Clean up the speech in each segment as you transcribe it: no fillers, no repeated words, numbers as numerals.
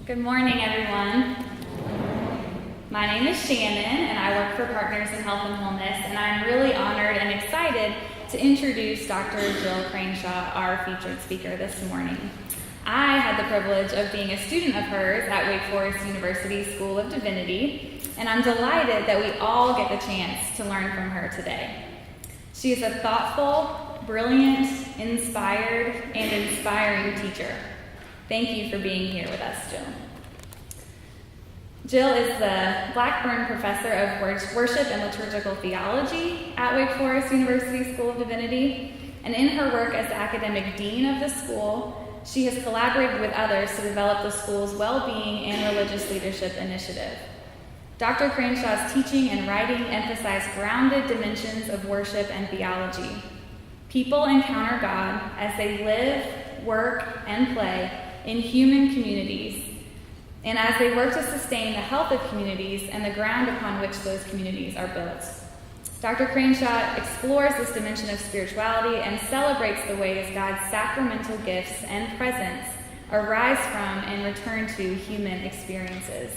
Good morning, everyone. My name is Shannon, and I work for Partners in Health and Wholeness, and I'm really honored and excited to introduce Dr. Jill Crainshaw, our featured speaker this morning. I had the privilege of being a student of hers at Wake Forest University School of Divinity, and I'm delighted that we all get the chance to learn from her today. She is a thoughtful, brilliant, inspired, and inspiring teacher. Thank you for being here with us, Jill. Jill is the Blackburn Professor of Worship and Liturgical Theology at Wake Forest University School of Divinity, and in her work as the academic dean of the school, she has collaborated with others to develop the school's well-being and religious leadership initiative. Dr. Cranshaw's teaching and writing emphasize grounded dimensions of worship and theology. People encounter God as they live, work, and play in human communities, and as they work to sustain the health of communities and the ground upon which those communities are built. Dr. Crainshaw explores this dimension of spirituality and celebrates the ways God's sacramental gifts and presence arise from and return to human experiences.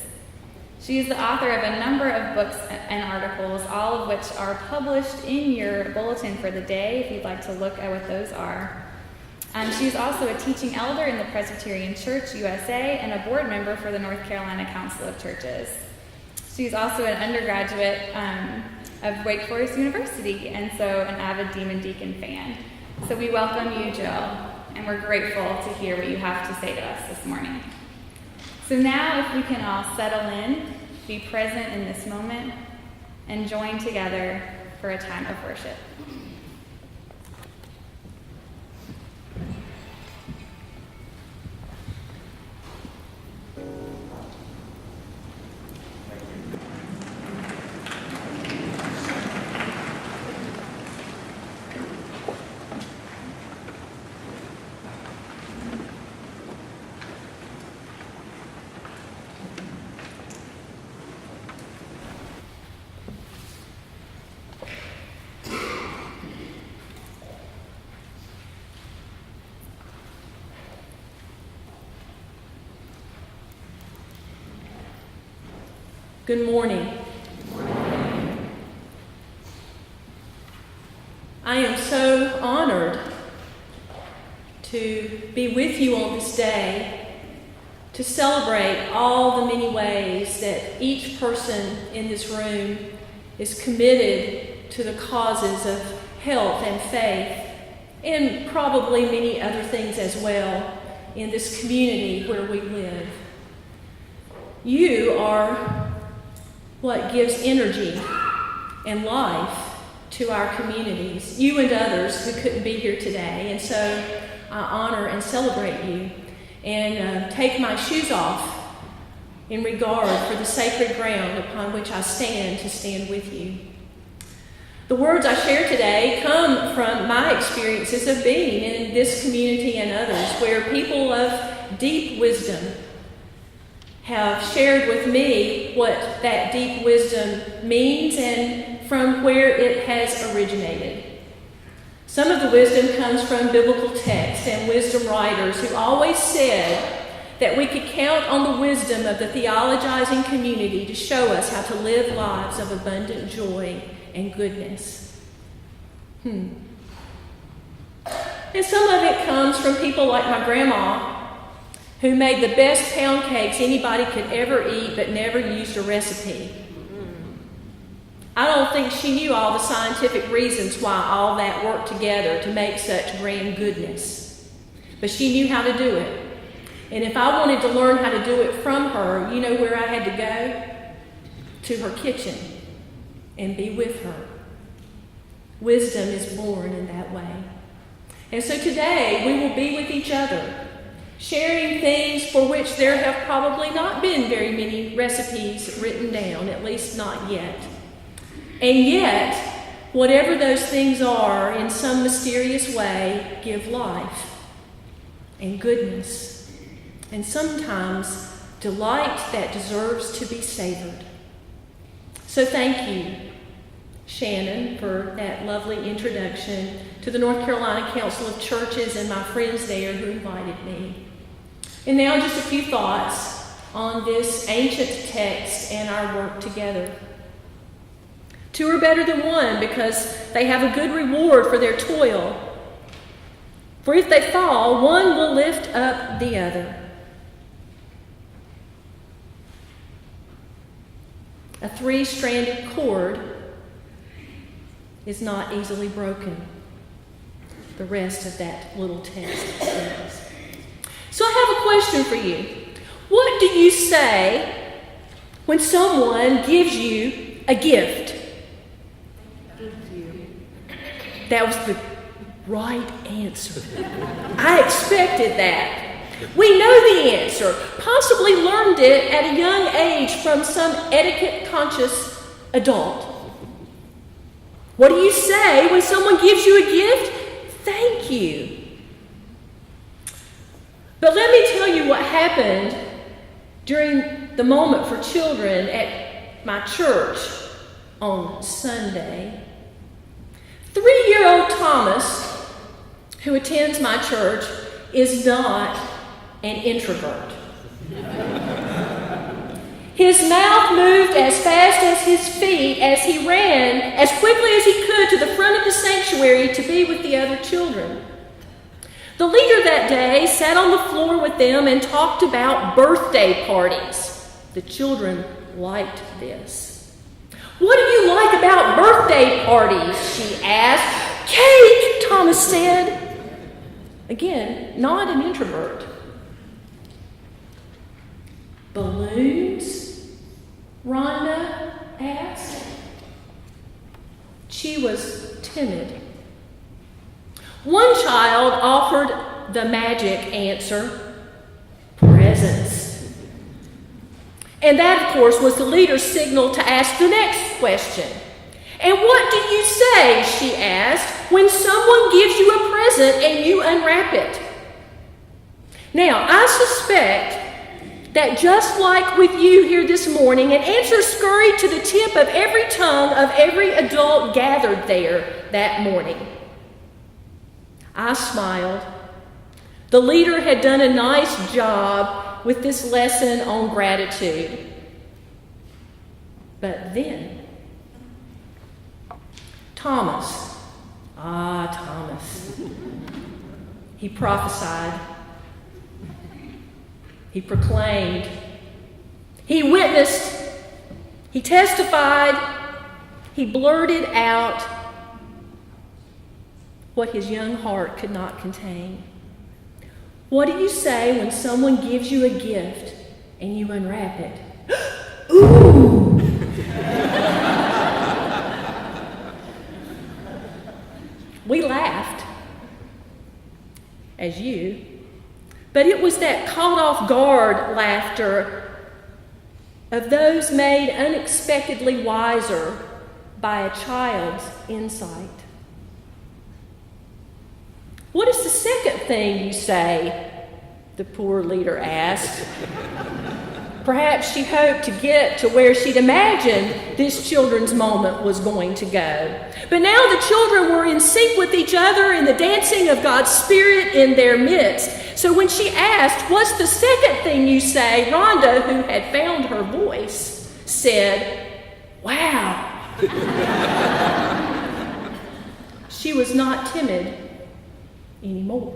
She is the author of a number of books and articles, all of which are published in your bulletin for the day, if you'd like to look at what those are. She's also a teaching elder in the Presbyterian Church USA and a board member for the North Carolina Council of Churches. She's also an undergraduate of Wake Forest University, and so an avid Demon Deacon fan. So we welcome you, Jill, and we're grateful to hear what you have to say to us this morning. So now, if we can all settle in, be present in this moment, and join together for a time of worship. Good morning. I am so honored to be with you on this day to celebrate all the many ways that each person in this room is committed to the causes of health and faith, and probably many other things as well in this community where we live. You are what gives energy and life to our communities, you and others who couldn't be here today. And so I honor and celebrate you and take my shoes off in regard for the sacred ground upon which I stand to stand with you. The words I share today come from my experiences of being in this community and others, where people of deep wisdom have shared with me what that deep wisdom means and from where it has originated. Some of the wisdom comes from biblical texts and wisdom writers who always said that we could count on the wisdom of the theologizing community to show us how to live lives of abundant joy and goodness. And some of it comes from people like my grandma, who made the best pound cakes anybody could ever eat but never used a recipe. I don't think she knew all the scientific reasons why all that worked together to make such grand goodness. But she knew how to do it. And if I wanted to learn how to do it from her, you know where I had to go? To her kitchen and be with her. Wisdom is born in that way. And so today we will be with each other, sharing things for which there have probably not been very many recipes written down, at least not yet. And yet, whatever those things are, in some mysterious way, give life and goodness, and sometimes delight that deserves to be savored. So thank you, Shannon, for that lovely introduction to the North Carolina Council of Churches and my friends there who invited me. And now just a few thoughts on this ancient text and our work together. Two are better than one because they have a good reward for their toil. For if they fall, one will lift up the other. A three-stranded cord is not easily broken. The rest of that little text says. So I have a question for you. What do you say when someone gives you a gift? Thank you. That was the right answer. I expected that. We know the answer, possibly learned it at a young age from some etiquette-conscious adult. What do you say when someone gives you a gift? Thank you. But let me tell you what happened during the moment for children at my church on Sunday. 3-year-old Thomas, who attends my church, is not an introvert. His mouth moved as fast as his feet as he ran as quickly as he could to the front of the sanctuary to be with the other children. The leader that day sat on the floor with them and talked about birthday parties. The children liked this. "What do you like about birthday parties?" she asked. "Cake," Thomas said. Again, not an introvert. "Balloons?" Rhonda asked. She was timid. One child offered the magic answer, "Presents." And that, of course, was the leader's signal to ask the next question. "And what do you say," she asked, "when someone gives you a present and you unwrap it?" Now, I suspect that just like with you here this morning, an answer scurried to the tip of every tongue of every adult gathered there that morning. I smiled. The leader had done a nice job with this lesson on gratitude. But then, Thomas, he prophesied. He proclaimed. He witnessed. He testified. He blurted out what his young heart could not contain. What do you say when someone gives you a gift and you unwrap it? Ooh! We laughed, as you, but it was that caught off guard laughter of those made unexpectedly wiser by a child's insight. "What is the second thing you say?" the poor leader asked. Perhaps she hoped to get to where she'd imagined this children's moment was going to go. But now the children were in sync with each other in the dancing of God's Spirit in their midst. So when she asked, "What's the second thing you say?" Rhonda, who had found her voice, said, "Wow." She was not timid anymore.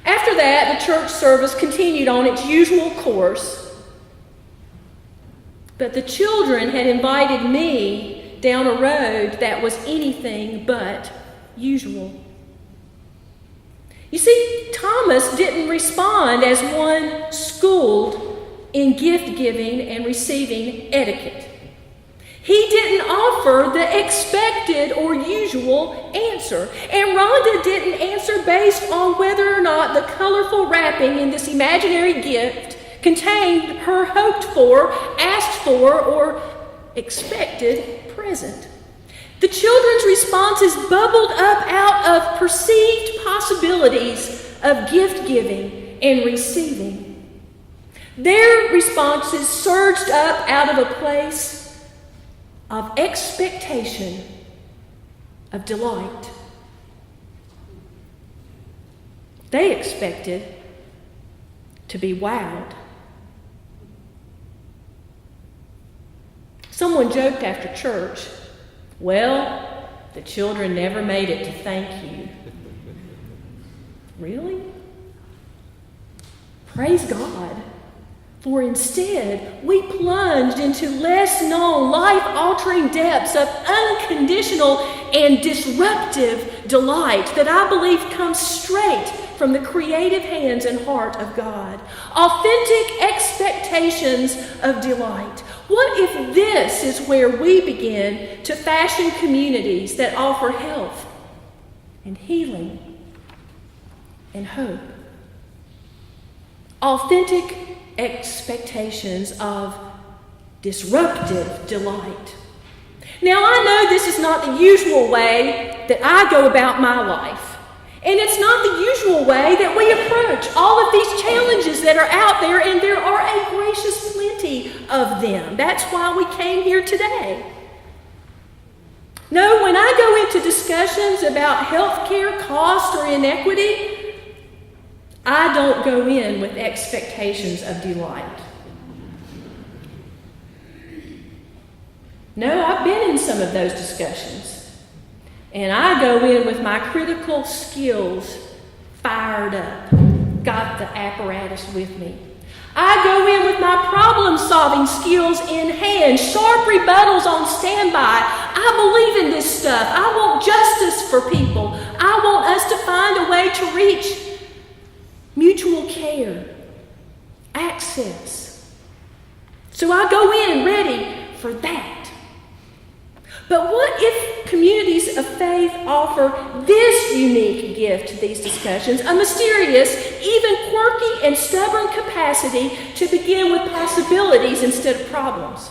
After that, the church service continued on its usual course. But the children had invited me down a road that was anything but usual. You see, Thomas didn't respond as one schooled in gift giving and receiving etiquette. He didn't offer the expected or usual answer. And Rhonda didn't answer based on whether or not the colorful wrapping in this imaginary gift contained her hoped for, asked for, or expected present. The children's responses bubbled up out of perceived possibilities of gift giving and receiving. Their responses surged up out of a place of expectation, of delight. They expected to be wowed. Someone joked after church, "Well, the children never made it to thank you." Really? Praise God. For instead, we plunged into less known, life-altering depths of unconditional and disruptive delight that I believe comes straight from the creative hands and heart of God. Authentic expectations of delight. What if this is where we begin to fashion communities that offer health and healing and hope? Authentic expectations of disruptive delight. Now, I know this is not the usual way that I go about my life. And it's not the usual way that we approach all of these challenges that are out there, and there are a gracious plenty of them. That's why we came here today. No, when I go into discussions about healthcare cost or inequity, I don't go in with expectations of delight. No, I've been in some of those discussions. And I go in with my critical skills fired up, got the apparatus with me. I go in with my problem-solving skills in hand, sharp rebuttals on standby. I believe in this stuff. I want justice for people. I want us to find a way to reach mutual care, access. So I go in ready for that. But what if communities of faith offer this unique gift to these discussions, a mysterious, even quirky and stubborn capacity to begin with possibilities instead of problems?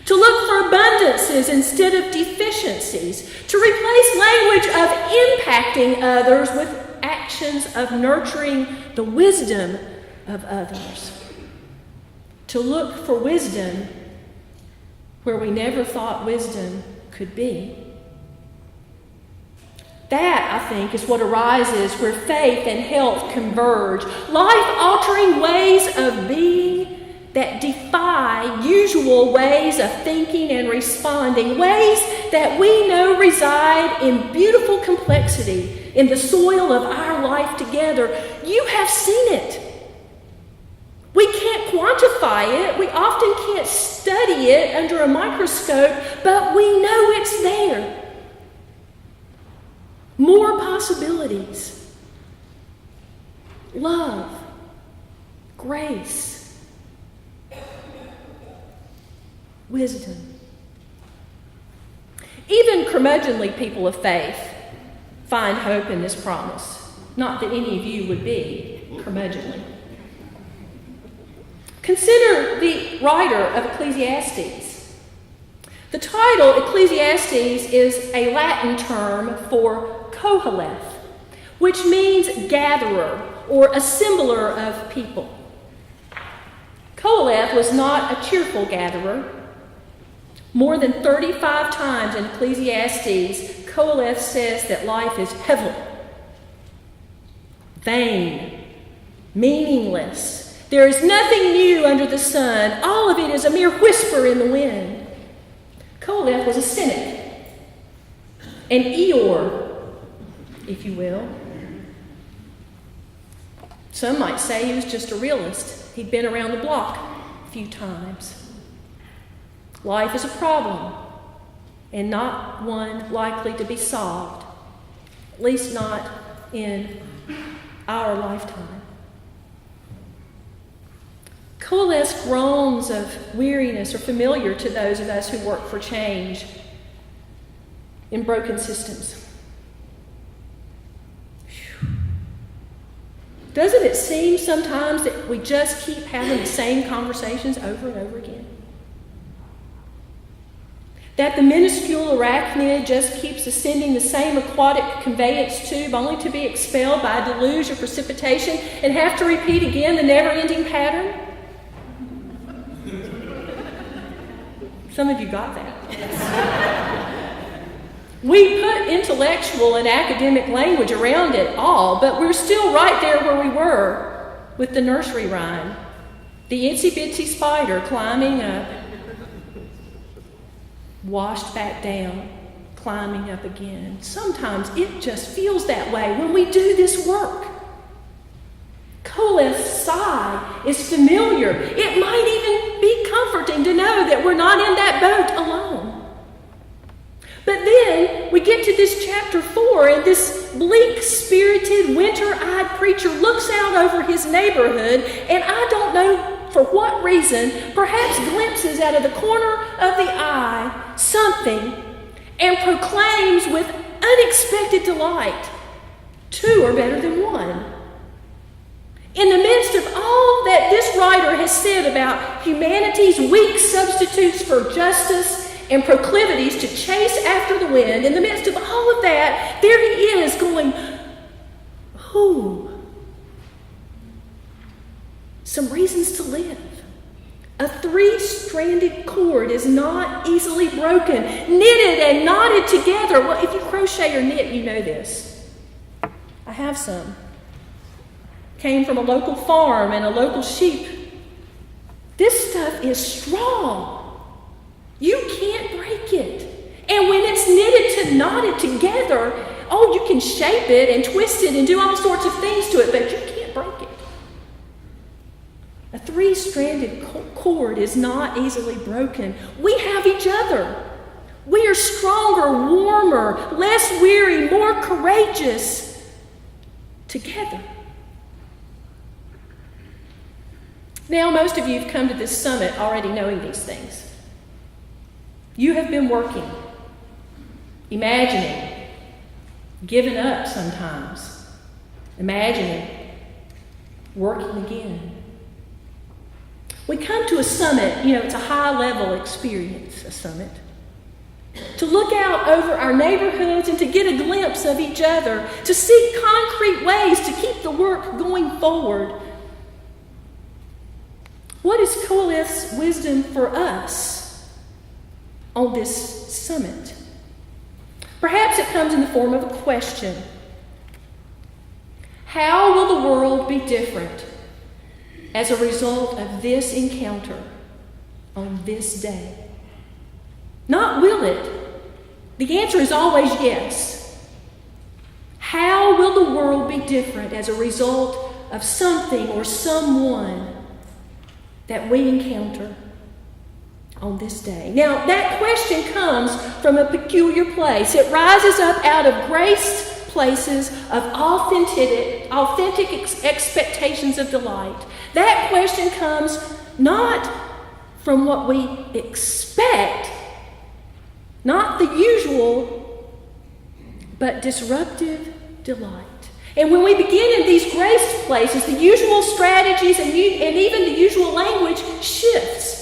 To look for abundances instead of deficiencies, to replace language of impacting others with actions of nurturing the wisdom of others. To look for wisdom where we never thought wisdom could be. That, I think, is what arises where faith and health converge. Life-altering ways of being that defy usual ways of thinking and responding. Ways that we know reside in beautiful complexity in the soil of our life together. You have seen it. We can't quantify it. We often can't study it under a microscope, but we know it's there. More possibilities. Love. Grace. Wisdom. Even curmudgeonly people of faith find hope in this promise. Not that any of you would be curmudgeonly. Consider the writer of Ecclesiastes. The title Ecclesiastes is a Latin term for Koheleth, which means gatherer or assembler of people. Koheleth was not a cheerful gatherer. More than 35 times in Ecclesiastes, Koheleth says that life is hevel, vain, meaningless. There is nothing new under the sun. All of it is a mere whisper in the wind. Koheleth was a cynic, an Eeyore, if you will. Some might say he was just a realist. He'd been around the block a few times. Life is a problem, and not one likely to be solved, at least not in our lifetime. Koheleth's groans of weariness are familiar to those of us who work for change in broken systems. Doesn't it seem sometimes that we just keep having the same conversations over and over again? That the minuscule arachnid just keeps ascending the same aquatic conveyance tube only to be expelled by a deluge of precipitation and have to repeat again the never-ending pattern? Some of you got that. We put intellectual and academic language around it all, but we're still right there where we were with the nursery rhyme, the itsy bitsy spider climbing up, washed back down, climbing up again. Sometimes it just feels that way when we do this work. Coleth's sigh is familiar. It might even be comforting to know that we're not in that boat alone. But then we get to this chapter 4, and this bleak-spirited, winter-eyed preacher looks out over his neighborhood, and I don't know for what reason, perhaps glimpses out of the corner of the eye something, and proclaims with unexpected delight, 2 are better than 1. In the midst of all that this writer has said about humanity's weak substitutes for justice and proclivities to chase after the wind, in the midst of all of that, there he is going, some reasons to live. A 3-stranded cord is not easily broken, knitted and knotted together. Well, if you crochet or knit, you know this. I have some. Came from a local farm and a local sheep. This stuff is strong. You can't break it. And when it's knitted to knotted together, you can shape it and twist it and do all sorts of things to it, but you can't break it. A 3-stranded cord is not easily broken. We have each other. We are stronger, warmer, less weary, more courageous together. Now, most of you have come to this summit already knowing these things. You have been working, imagining, giving up sometimes, imagining, working again. We come to a summit, it's a high-level experience, a summit, to look out over our neighborhoods and to get a glimpse of each other, to seek concrete ways to keep the work going forward. What is Coleth's wisdom for us on this summit? Perhaps it comes in the form of a question. How will the world be different as a result of this encounter on this day? Not will it. The answer is always yes. How will the world be different as a result of something or someone that we encounter on this day? Now, that question comes from a peculiar place. It rises up out of graced places of authentic expectations of delight. That question comes not from what we expect, not the usual, but disruptive delight. And when we begin in these graced places, the usual strategies and even the usual language shifts.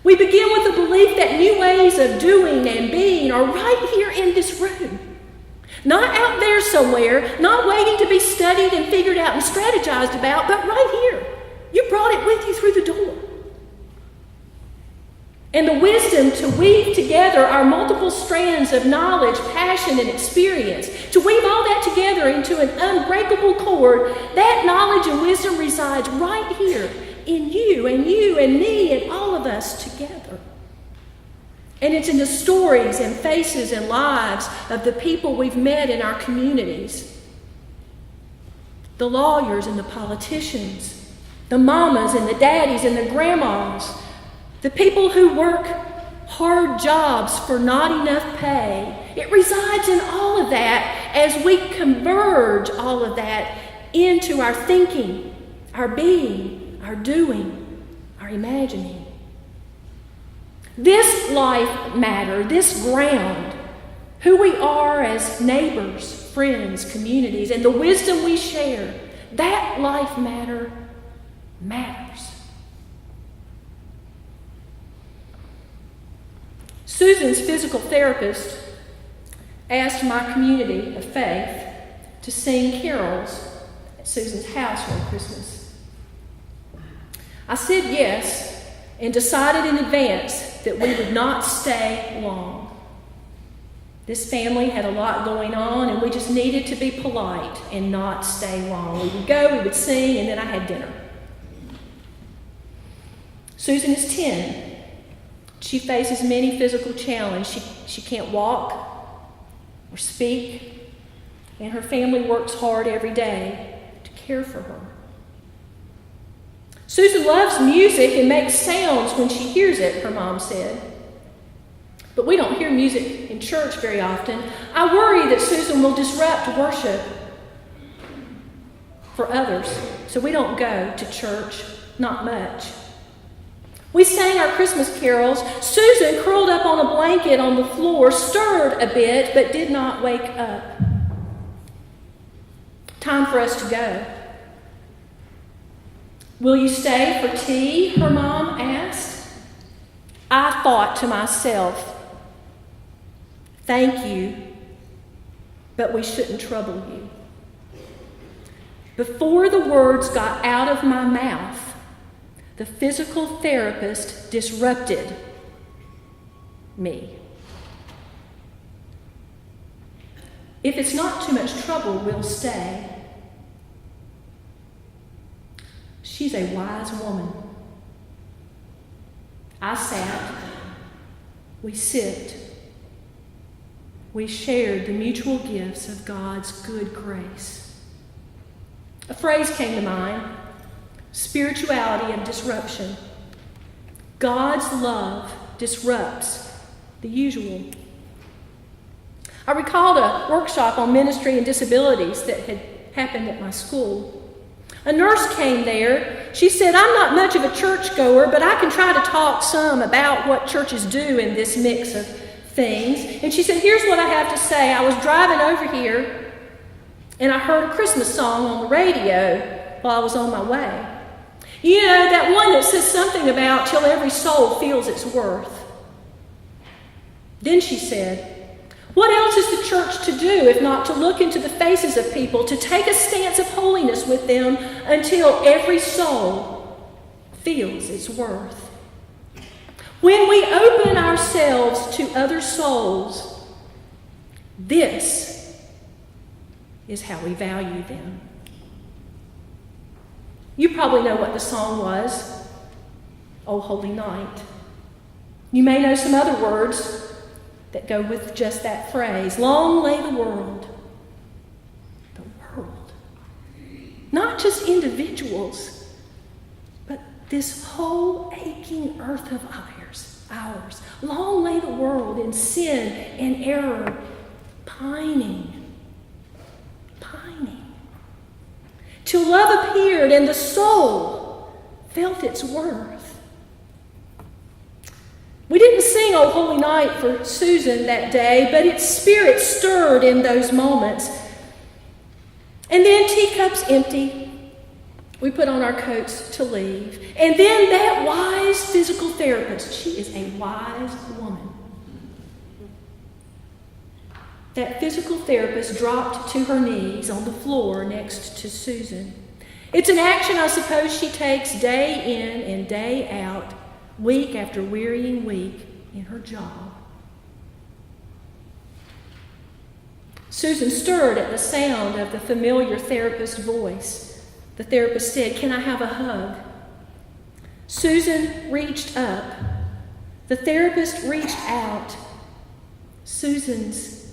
We begin with the belief that new ways of doing and being are right here in this room. Not out there somewhere, not waiting to be studied and figured out and strategized about, but right here. You brought it with you through the door. And the wisdom to weave together our multiple strands of knowledge, passion, and experience, to weave all that together into an unbreakable cord, that knowledge and wisdom resides right here in you and me and all of us together. And it's in the stories and faces and lives of the people we've met in our communities. The lawyers and the politicians, the mamas and the daddies and the grandmas, the people who work hard jobs for not enough pay. It resides in all of that as we converge all of that into our thinking, our being, our doing, our imagining. This life matter, this ground, who we are as neighbors, friends, communities, and the wisdom we share, that life matter matters. Susan's physical therapist asked my community of faith to sing carols at Susan's house for Christmas. I said yes and decided in advance that we would not stay long. This family had a lot going on, and we just needed to be polite and not stay long. We would go, we would sing, and then I had dinner. Susan is 10. She faces many physical challenges. She can't walk or speak, and her family works hard every day to care for her. Susan loves music and makes sounds when she hears it, her mom said. But we don't hear music in church very often. I worry that Susan will disrupt worship for others, so we don't go to church, not much. We sang our Christmas carols. Susan, curled up on a blanket on the floor, stirred a bit, but did not wake up. Time for us to go. Will you stay for tea? Her mom asked. I thought to myself, thank you, but we shouldn't trouble you. Before the words got out of my mouth, the physical therapist disrupted me. If it's not too much trouble, we'll stay. She's a wise woman. I sat. We sipped. We shared the mutual gifts of God's good grace. A phrase came to mind: spirituality of disruption. God's love disrupts the usual. I recalled a workshop on ministry and disabilities that had happened at my school. A nurse came there. She said, I'm not much of a churchgoer, but I can try to talk some about what churches do in this mix of things. And she said, here's what I have to say. I was driving over here, and I heard a Christmas song on the radio while I was on my way. You know, that one that says something about till every soul feels its worth. Then she said, what else is the church to do if not to look into the faces of people, to take a stance of holiness with them until every soul feels its worth? When we open ourselves to other souls, this is how we value them. You probably know what the song was, O Holy Night. You may know some other words that go with just that phrase. Long lay the world. The world. Not just individuals, but this whole aching earth of ours. Long lay the world in sin and error, pining. Till love appeared and the soul felt its worth. We didn't sing O Holy Night for Susan that day, but its spirit stirred in those moments. And then, teacups empty, we put on our coats to leave. And then that wise physical therapist, she is a wise woman. That physical therapist dropped to her knees on the floor next to Susan. It's an action, I suppose, she takes day in and day out, week after wearying week in her job. Susan stirred at the sound of the familiar therapist's voice. The therapist said, "Can I have a hug?" Susan reached up. The therapist reached out. Susan's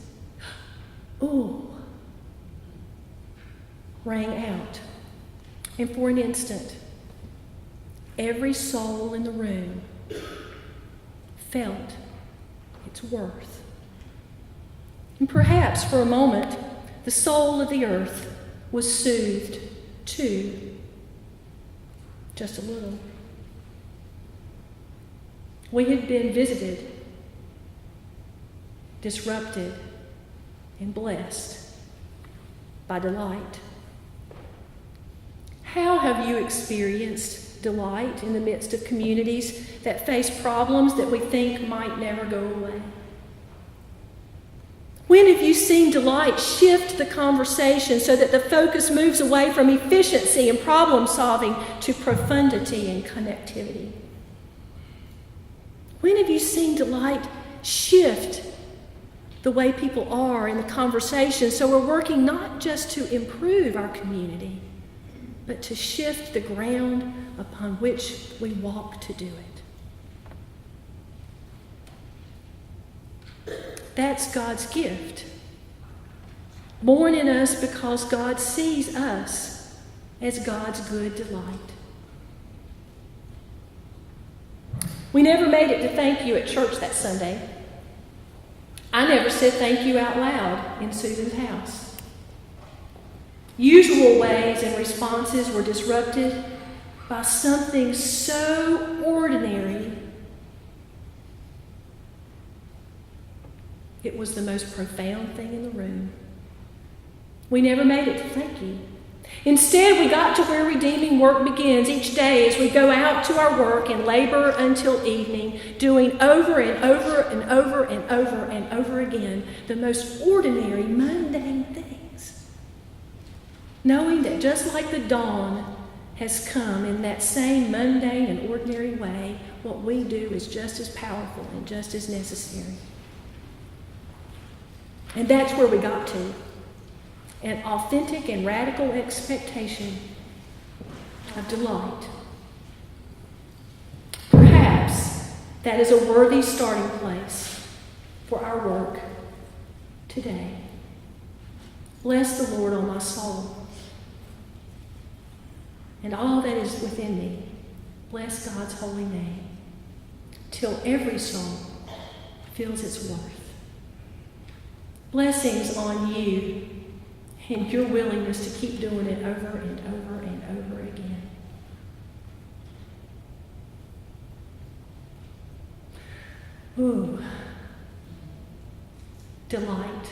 "ooh" rang out. And for an instant, every soul in the room felt its worth. And perhaps for a moment, the soul of the earth was soothed too. Just a little. We had been visited, disrupted, and blessed by delight. How have you experienced delight in the midst of communities that face problems that we think might never go away? When have you seen delight shift the conversation so that the focus moves away from efficiency and problem solving to profundity and connectivity? When have you seen delight shift the way people are in the conversation. So we're working not just to improve our community, but to shift the ground upon which we walk to do it. That's God's gift, born in us because God sees us as God's good delight. We never made it to thank you at church that Sunday. I never said thank you out loud in Susan's house. Usual ways and responses were disrupted by something so ordinary. It was the most profound thing in the room. We never made it to thank you. Instead, we got to where redeeming work begins each day as we go out to our work and labor until evening, doing over and over and over and over and over again the most ordinary, mundane things. Knowing that just like the dawn has come in that same mundane and ordinary way, what we do is just as powerful and just as necessary. And that's where we got to. An authentic and radical expectation of delight. Perhaps that is a worthy starting place for our work today. Bless the Lord, O my soul, and all that is within me. Bless God's holy name, till every soul feels its worth. Blessings on you and your willingness to keep doing it over and over and over again. Ooh, delight.